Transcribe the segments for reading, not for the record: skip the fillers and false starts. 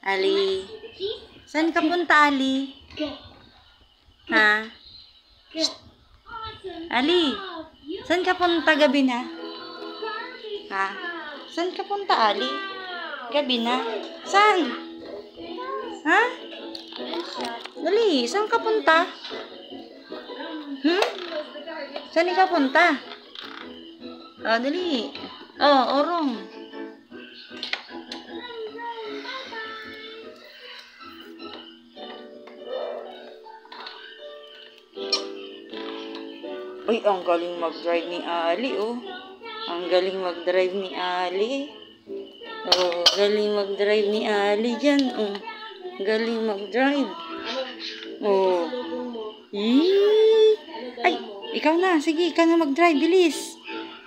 Ali. Saan ka punta, Ali? Ha? Ali. Saan ka punta gabi na? Ha? Saan ka punta, Ali? Gabi na? Saan? Ha? Dali, saan ka punta? Saan ka punta? Oh, dali. Oh, orong. Uy, ang galing mag-drive ni Ali, oh. Ang galing mag-drive ni Ali. Oh, galing mag-drive ni Ali dyan, oh. Galing mag-drive. Oh. Ay, ikaw na. Sige, ikaw na mag-drive. Bilis.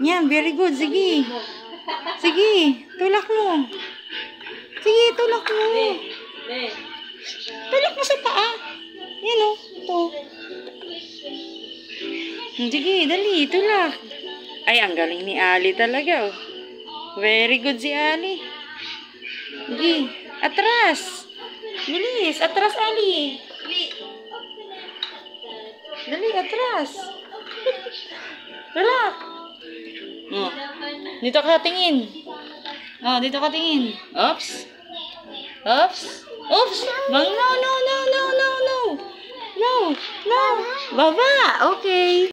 Yan, very good. Sige. Sige, tulak mo. Sige, tulak mo. Tulak mo sa paa. Yan, oh. Ito. Sige, dali, tulak. Ay, ang galing ni Ali talaga, oh. Very good si Ali. Sige, atras. Bilis, atras, Ali. Dali, atras. Tulak. Oh. Dito ka tingin. Oh, dito ka tingin. Oops. Oops. Oops. No, no, no, no, no, no, no. No, no. Baba. Okay.